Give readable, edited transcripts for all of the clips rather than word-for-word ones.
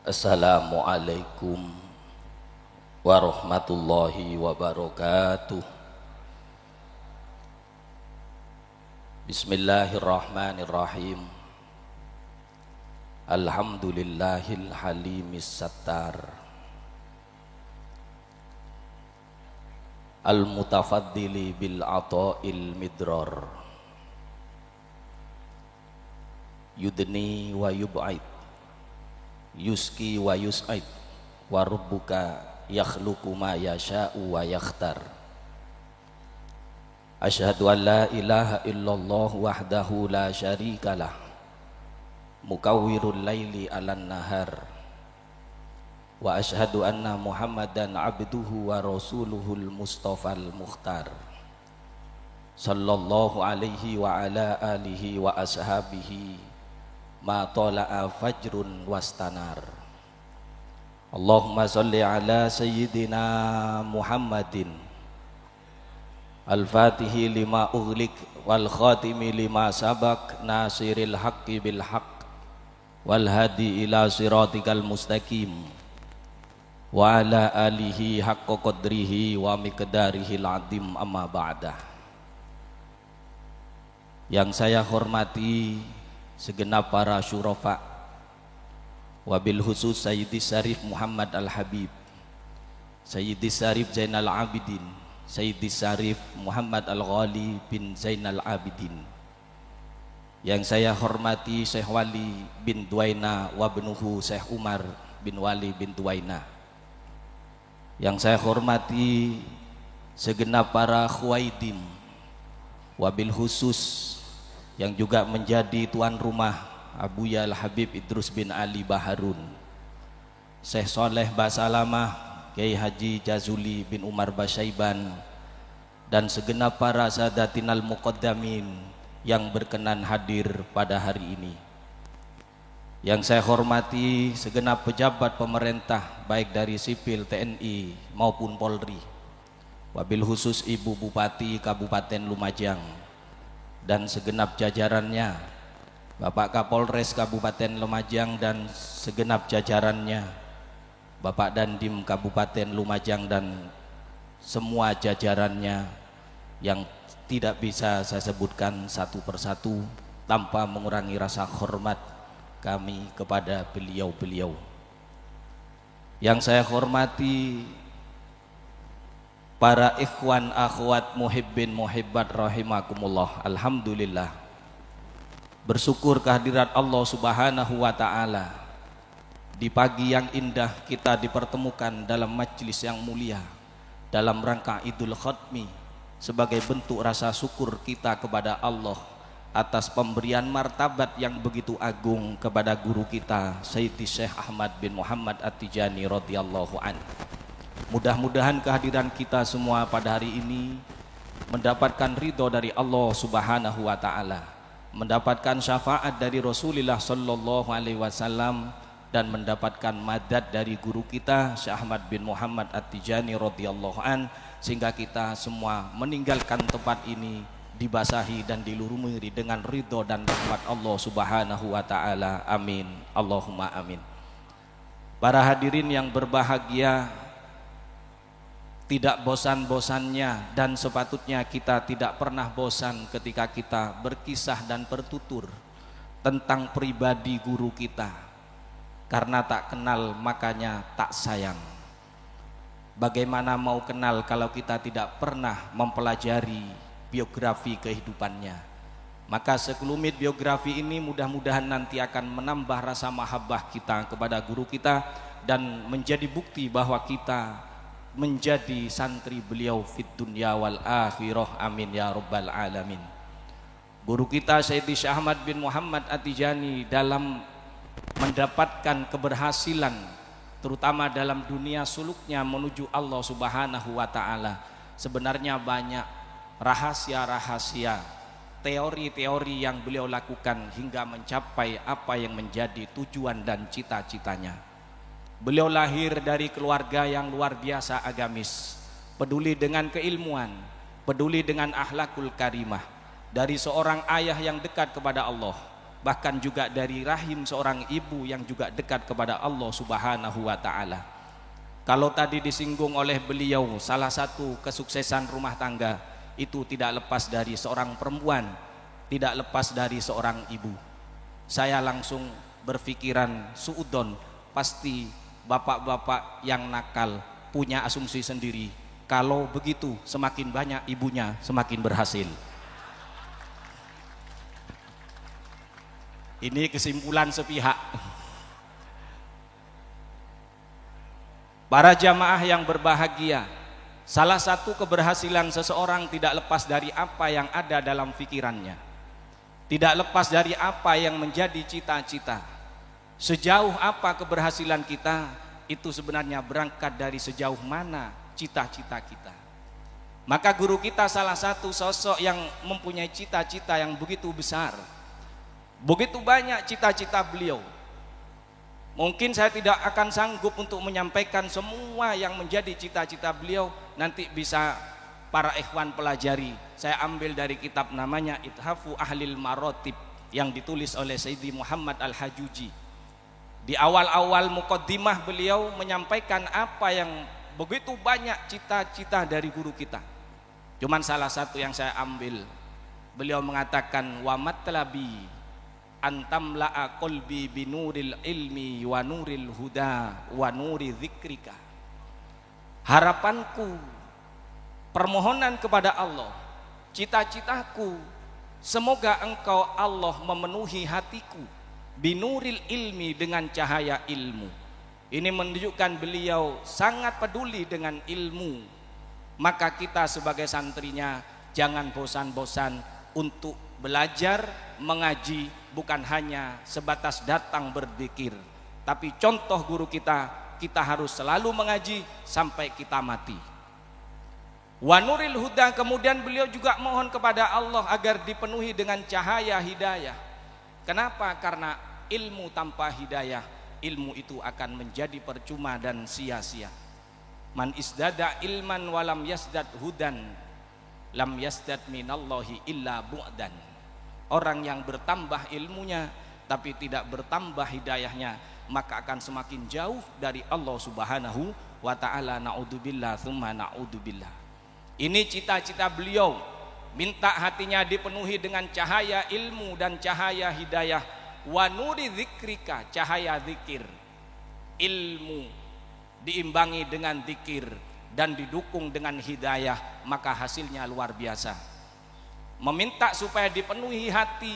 Assalamualaikum warahmatullahi wabarakatuh. Bismillahirrahmanirrahim. Alhamdulillahil halimis sattar, al-mutafaddili bil ata'il midrar, yudni wa yub'id, yuski wa yus'id, wa rabbuka yakhluqu ma yasha'u wa yakhtar. Asyhadu an la ilaha illallah wahdahu la syarikalah, mukawwirul laili 'alan nahar, wa asyhadu anna Muhammadan abduhu wa rasuluhul mustafal mukhtar, sallallahu alaihi wa ala alihi wa ashabihi ma tala'a fajrun wastanar. Allahumma salli ala sayyidina Muhammadin al-fatihi lima ughliq wal khatimi lima sabaq, nasiril haqqi bil haqq wal hadi ila siratikal mustaqim, wa ala alihi haqqa qadrihi wa miqdarihil azim, amma ba'dah. Yang saya hormati segenap para syurafa, wabil khusus Sayyidi Syarif Muhammad Al-Habib, Sayyidi Syarif Zainal Abidin, Sayyidi Syarif Muhammad Al-Ghali bin Zainal Abidin. Yang saya hormati Syekh Wali bin Duwaina wa benuhu Syekh Umar bin Wali bin Duwaina. Yang saya hormati segenap para khuwaidim, wabil khusus yang juga menjadi tuan rumah Abuya Al-Habib Idrus bin Ali Baharun, Syekh Soleh Basalamah, Kiai Haji Jazuli bin Umar Basyaiban, dan segenap para sadatinal muqaddamin yang berkenan hadir pada hari ini. Yang saya hormati segenap pejabat pemerintah baik dari sipil, TNI maupun Polri, wabil khusus Ibu Bupati Kabupaten Lumajang dan segenap jajarannya, Bapak Kapolres Kabupaten Lumajang dan segenap jajarannya, Bapak Dandim Kabupaten Lumajang dan semua jajarannya yang tidak bisa saya sebutkan satu persatu tanpa mengurangi rasa hormat kami kepada beliau-beliau. Yang saya hormati para ikhwan akhwat muhibbin muhibbat rahimakumullah. Alhamdulillah, bersyukur kehadirat Allah Subhanahu wa ta'ala. Di pagi yang indah kita dipertemukan dalam majlis yang mulia dalam rangka Idul Khatmi sebagai bentuk rasa syukur kita kepada Allah atas pemberian martabat yang begitu agung kepada guru kita Sayyidi Syekh Ahmad bin Muhammad At-Tijani radhiyallahu anhu. Mudah-mudahan kehadiran kita semua pada hari ini mendapatkan ridho dari Allah Subhanahu wa ta'ala, mendapatkan syafaat dari Rasulullah sallallahu alaihi wasallam, dan mendapatkan madad dari guru kita Syekh Ahmad bin Muhammad At-Tijani radhiyallahu an, sehingga kita semua meninggalkan tempat ini dibasahi dan dilumuri dengan ridho dan rahmat Allah Subhanahu wa ta'ala. Amin, Allahumma amin. Para hadirin yang berbahagia, tidak bosan-bosannya dan sepatutnya kita tidak pernah bosan ketika kita berkisah dan bertutur tentang pribadi guru kita. Karena tak kenal makanya tak sayang. Bagaimana mau kenal kalau kita tidak pernah mempelajari biografi kehidupannya? Maka sekelumit biografi ini mudah-mudahan nanti akan menambah rasa mahabbah kita kepada guru kita dan menjadi bukti bahwa kita menjadi santri beliau fit dunya wal akhirah. Amin ya rabbal alamin. Guru kita Sayyidi Syekh Ahmad bin Muhammad At-Tijani dalam mendapatkan keberhasilan terutama dalam dunia suluknya menuju Allah Subhanahu wa ta'ala, sebenarnya banyak rahasia-rahasia, teori-teori yang beliau lakukan hingga mencapai apa yang menjadi tujuan dan cita-citanya. Beliau lahir dari keluarga yang luar biasa agamis, peduli dengan keilmuan, peduli dengan akhlakul karimah, dari seorang ayah yang dekat kepada Allah, bahkan juga dari rahim seorang ibu yang juga dekat kepada Allah Subhanahu wa taala. Kalau tadi disinggung oleh beliau, salah satu kesuksesan rumah tangga itu tidak lepas dari seorang perempuan, tidak lepas dari seorang ibu. Saya langsung berpikiran suudon, pasti bapak-bapak yang nakal punya asumsi sendiri, kalau begitu semakin banyak ibunya semakin berhasil. Ini kesimpulan sepihak. Para jamaah yang berbahagia, salah satu keberhasilan seseorang tidak lepas dari apa yang ada dalam pikirannya, tidak lepas dari apa yang menjadi cita-cita. Sejauh apa keberhasilan kita, itu sebenarnya berangkat dari sejauh mana cita-cita kita. Maka guru kita salah satu sosok yang mempunyai cita-cita yang begitu besar, begitu banyak cita-cita beliau. Mungkin saya tidak akan sanggup untuk menyampaikan semua yang menjadi cita-cita beliau, nanti bisa para ikhwan pelajari. Saya ambil dari kitab namanya Ithafu Ahlil Marotib yang ditulis oleh Sayyidi Muhammad Al-Hajuji. Di awal-awal muqaddimah beliau menyampaikan apa yang begitu banyak cita-cita dari guru kita. Cuman salah satu yang saya ambil, beliau mengatakan wa matlabi antam la'a qalbi binuril ilmi wa nuril huda wa nuri dzikrika. Harapanku, permohonan kepada Allah, cita-citaku, semoga engkau Allah memenuhi hatiku binuril ilmi, dengan cahaya ilmu. Ini menunjukkan beliau sangat peduli dengan ilmu. Maka kita sebagai santrinya jangan bosan-bosan untuk belajar mengaji, bukan hanya sebatas datang berzikir, tapi contoh guru kita, kita harus selalu mengaji sampai kita mati. Wa nuril huda, kemudian beliau juga mohon kepada Allah agar dipenuhi dengan cahaya hidayah. Kenapa? Karena ilmu tanpa hidayah, ilmu itu akan menjadi percuma dan sia-sia. Man isdada ilman walam yasdad hudan lam yasdad minallahi illa bu'dan. Orang yang bertambah ilmunya tapi tidak bertambah hidayahnya, maka akan semakin jauh dari Allah Subhanahu wa ta'ala. Na'udzubillah tsumma na'udzubillah. Ini cita-cita beliau, minta hatinya dipenuhi dengan cahaya ilmu dan cahaya hidayah. Wa nuri dzikrika, cahaya zikir. Ilmu diimbangi dengan zikir dan didukung dengan hidayah, maka hasilnya luar biasa. Meminta supaya dipenuhi hati,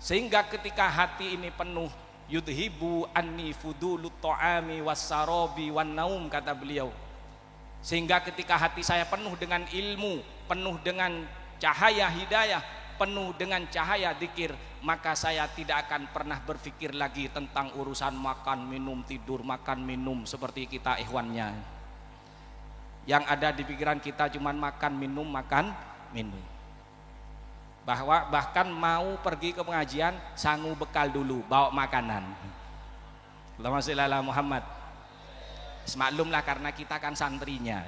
sehingga ketika hati ini penuh, yudhibu anni fudulut ta'ami wassarabi wan naum, kata beliau. Sehingga ketika hati saya penuh dengan ilmu, penuh dengan cahaya hidayah, penuh dengan cahaya zikir, maka saya tidak akan pernah berpikir lagi tentang urusan makan minum tidur makan minum seperti kita ikhwannya. Yang ada di pikiran kita cuman makan minum minum. Bahkan mau pergi ke pengajian sangu bekal dulu, bawa makanan. Allahumma sholli ala Muhammad. Semaklumlah karena kita kan santrinya,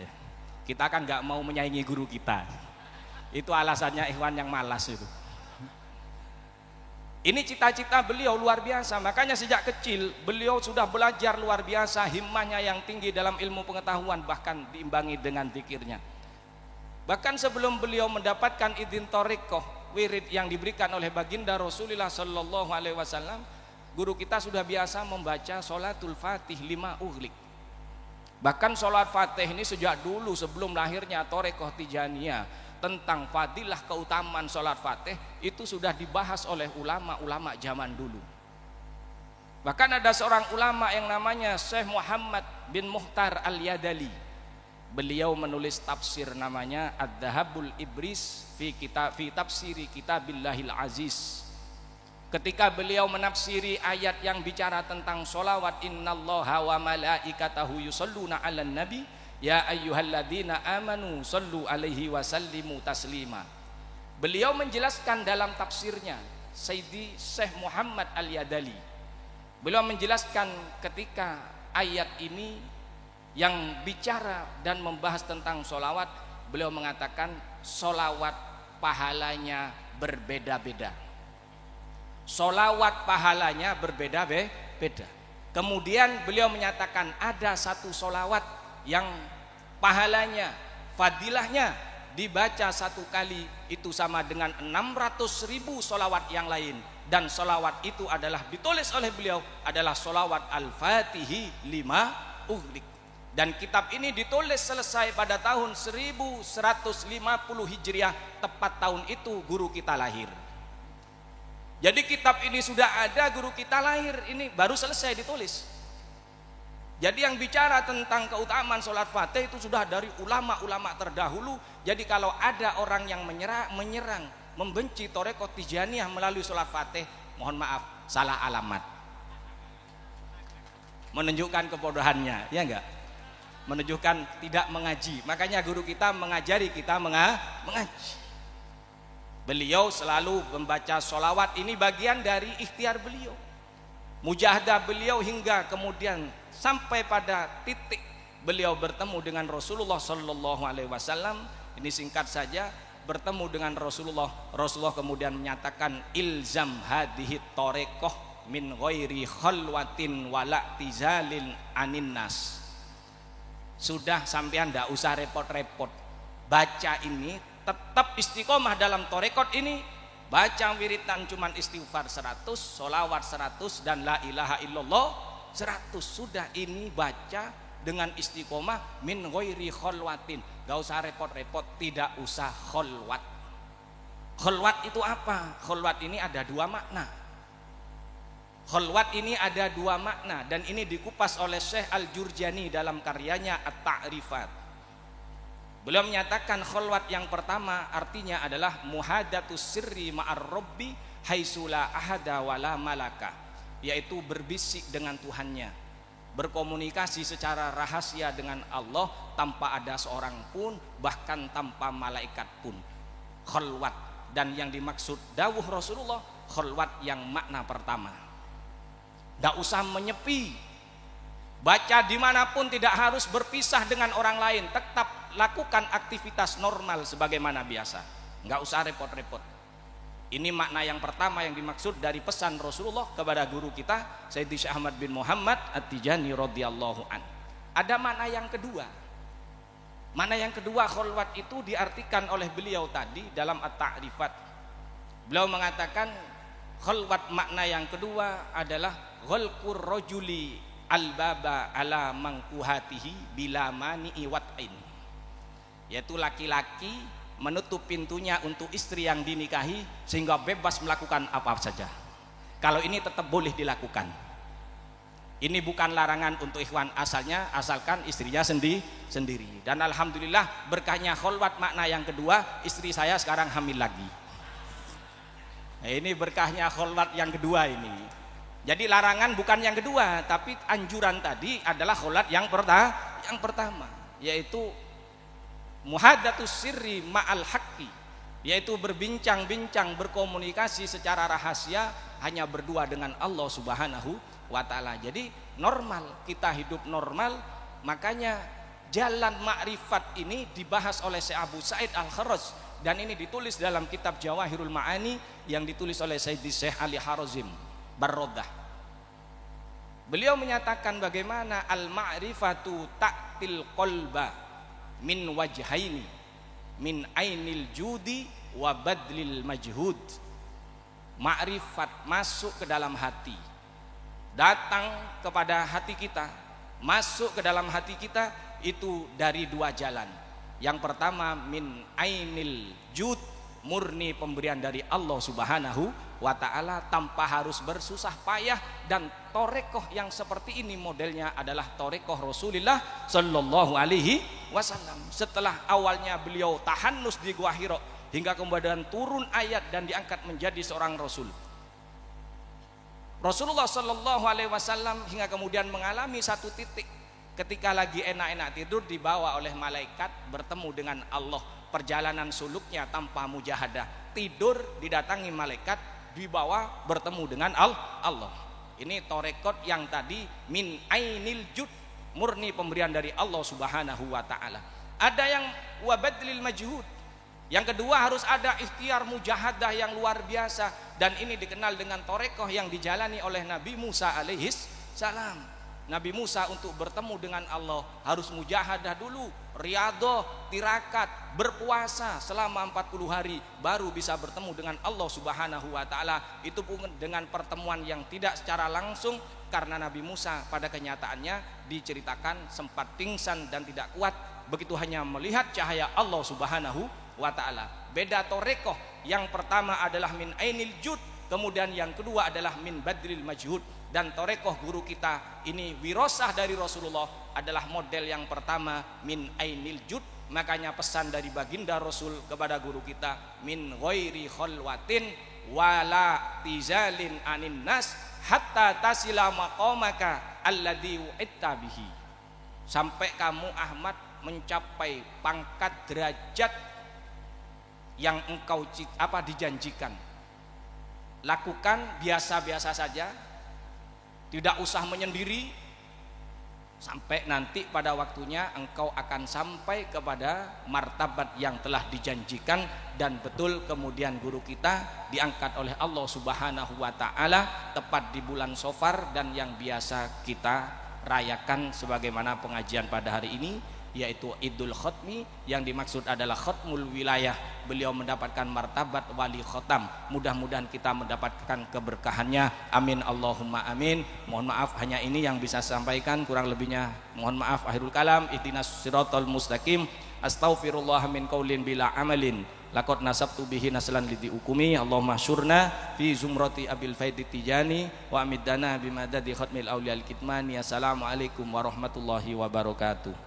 kita kan nggak mau menyaingi guru kita. Itu alasannya ikhwan yang malas itu. Ini cita-cita beliau luar biasa, makanya sejak kecil beliau sudah belajar luar biasa, himmahnya yang tinggi dalam ilmu pengetahuan, bahkan diimbangi dengan zikirnya. Bahkan sebelum beliau mendapatkan izin thariqah, wirid yang diberikan oleh baginda Rasulullah Sallallahu Alaihi Wasallam, guru kita sudah biasa membaca sholatul fatih 5 ughliq. Bahkan sholat fatih ini sejak dulu sebelum lahirnya thariqah Tijaniyah, tentang fadilah keutamaan sholat fatih itu sudah dibahas oleh ulama-ulama zaman dulu. Bahkan ada seorang ulama yang namanya Syekh Muhammad bin Mukhtar Al-Yadali. Beliau menulis tafsir namanya Ad-Dhahabul Ibris fi tafsiri kitabillahil aziz. Ketika beliau menafsiri ayat yang bicara tentang sholawat, innallaha wa malaikatahu yusholluna 'alan nabi ya ayyuhalladzina amanu shollu alaihi wa sallimu taslima. Beliau menjelaskan dalam tafsirnya, Sayyidi Syekh Muhammad Al-Yadali, beliau menjelaskan ketika ayat ini yang bicara dan membahas tentang sholawat, beliau mengatakan sholawat pahalanya berbeda-beda. Solawat pahalanya berbeda-beda. Kemudian beliau menyatakan ada satu solawat yang pahalanya, fadilahnya dibaca satu kali itu sama dengan 600.000 solawat yang lain. Dan solawat itu adalah ditulis oleh beliau adalah solawat Al-Fatihi lima ughliq. Dan kitab ini ditulis selesai pada tahun 1150 Hijriah, tepat tahun itu guru kita lahir. Jadi kitab ini sudah ada, guru kita lahir, ini baru selesai ditulis. Jadi yang bicara tentang keutamaan sholat Fatih itu sudah dari ulama-ulama terdahulu. Jadi kalau ada orang yang menyerang, membenci Thariqah Tijaniyah melalui sholat Fatih, mohon maaf, salah alamat. Menunjukkan kebodohannya, ya enggak? Menunjukkan tidak mengaji. Makanya guru kita mengajari kita mengaji. Beliau selalu membaca sholawat, ini bagian dari ikhtiar beliau, mujahadah beliau, hingga kemudian sampai pada titik beliau bertemu dengan Rasulullah Sallallahu Alaihi Wasallam. Ini singkat saja, bertemu dengan Rasulullah. Rasulullah kemudian menyatakan ilzam hadhihi thariqah min ghairi khalwatin wala tizalin anin nas. Sudah, sampean ndak usah repot-repot, baca ini, tetap istiqomah dalam thariqat ini, baca wiridan cuman istighfar 100, solawat 100, dan la ilaha illallah 100. Sudah, ini baca dengan istiqomah min ghairi khalwatin, gak usah repot-repot, tidak usah khalwat. Khalwat itu apa? Khalwat ini ada dua makna. Khalwat ini ada dua makna, dan ini dikupas oleh Syekh Al-Jurjani dalam karyanya At-Ta'rifat. Beliau menyatakan khalwat yang pertama artinya adalah muhadatus sirri ma'ar rabbi haitsula ahada wala malaka, yaitu berbisik dengan Tuhannya, berkomunikasi secara rahasia dengan Allah tanpa ada seorang pun, bahkan tanpa malaikat pun. Khalwat, dan yang dimaksud dawuh Rasulullah, khalwat yang makna pertama, tidak usah menyepi, baca dimanapun, tidak harus berpisah dengan orang lain, tetap lakukan aktivitas normal sebagaimana biasa, nggak usah repot-repot. Ini makna yang pertama yang dimaksud dari pesan Rasulullah kepada guru kita Sayyidi Syekh Ahmad bin Muhammad At-Tijani radhiyallahu an. Ada makna yang kedua. Makna yang kedua khalwat itu diartikan oleh beliau tadi dalam At-Ta'rifat. Beliau mengatakan khalwat makna yang kedua adalah ghalqur rajuli al-baba ala mangkuhatihi bila mani'i wat'in, yaitu laki-laki menutup pintunya untuk istri yang dinikahi sehingga bebas melakukan apa saja. Kalau ini tetap boleh dilakukan. Ini bukan larangan untuk ikhwan, asalkan istrinya sendiri. Dan alhamdulillah berkahnya khalwat makna yang kedua, istri saya sekarang hamil lagi. Nah, ini berkahnya khalwat yang kedua ini. Jadi larangan bukan yang kedua, tapi anjuran tadi adalah khalwat yang pertama, yaitu muhadatus sirri ma'al haqqi, yaitu berbincang-bincang, berkomunikasi secara rahasia hanya berdua dengan Allah Subhanahu wa ta'ala. Jadi normal, kita hidup normal. Makanya jalan ma'rifat ini dibahas oleh Syekh Abu Sa'id Al-Kharraj, dan ini ditulis dalam kitab Jawahirul Ma'ani yang ditulis oleh Sayyidi Syekh Ali Harazim Barrodah. Beliau menyatakan bagaimana al-ma'rifatu ta'til qalba min wajhaini, min ainil judi wa badlil majhud. Ma'rifat masuk ke dalam hati, datang kepada hati kita, masuk ke dalam hati kita itu dari dua jalan. Yang pertama min ainil jud, murni pemberian dari Allah Subhanahu wa ta'ala tanpa harus bersusah payah. Dan thariqah yang seperti ini modelnya adalah thariqah Rasulullah Sallallahu Alaihi Wasallam. Setelah awalnya beliau tahannus di Gua Hira hingga kemudian turun ayat dan diangkat menjadi seorang Rasul, Rasulullah Sallallahu Alaihi Wasallam hingga kemudian mengalami satu titik ketika lagi enak-enak tidur dibawa oleh malaikat bertemu dengan Allah. Perjalanan suluknya tanpa mujahadah, tidur didatangi malaikat, dibawa bertemu dengan Allah. Ini thariqat yang tadi min ainil jud, murni pemberian dari Allah Subhanahu wa ta'ala. Ada yang wabadlil majhud, yang kedua harus ada ikhtiar mujahadah yang luar biasa. dan ini dikenal dengan torekoh yang dijalani oleh Nabi Musa alaihis salam. Nabi Musa untuk bertemu dengan Allah harus mujahadah dulu, riyadhah, tirakat, berpuasa selama 40 hari baru bisa bertemu dengan Allah Subhanahu wa taala. Itu pun dengan pertemuan yang tidak secara langsung, karena Nabi Musa pada kenyataannya diceritakan sempat pingsan dan tidak kuat begitu hanya melihat cahaya Allah Subhanahu wa taala. Beda torekoh, yang pertama adalah min ainil jud, kemudian yang kedua adalah min badril majhud. Dan torekoh guru kita ini wirosah dari Rasulullah adalah model yang pertama min ainil jud. Makanya pesan dari baginda Rasul kepada guru kita, min ghairi khalwatin wala tizalin anin nas hatta tasila maqamaka alladhi wu'itta bihi. Sampai kamu Ahmad mencapai pangkat derajat yang engkau dijanjikan. Lakukan biasa-biasa saja, tidak usah menyendiri, sampai nanti pada waktunya engkau akan sampai kepada martabat yang telah dijanjikan. Dan betul kemudian guru kita diangkat oleh Allah Subhanahu wa taala tepat di bulan Safar, dan yang biasa kita rayakan sebagaimana pengajian pada hari ini, yaitu Idul Khatmi, yang dimaksud adalah khatmul wilayah. Beliau mendapatkan martabat wali khotam. Mudah-mudahan kita mendapatkan keberkahannya, amin Allahumma amin. Mohon maaf, hanya ini yang bisa saya sampaikan, kurang lebihnya mohon maaf. Akhirul kalam, ihdinas siratal mustaqim, astaghfirullah min qaulin bila amalin, laqad nasabtu bihi naslan lidhi ukumi. Allahumma syurna fi zumrati abil faidi tijani wa amiddana bimadadi khatmil awliyal kitmani. Assalamualaikum warahmatullahi wabarakatuh.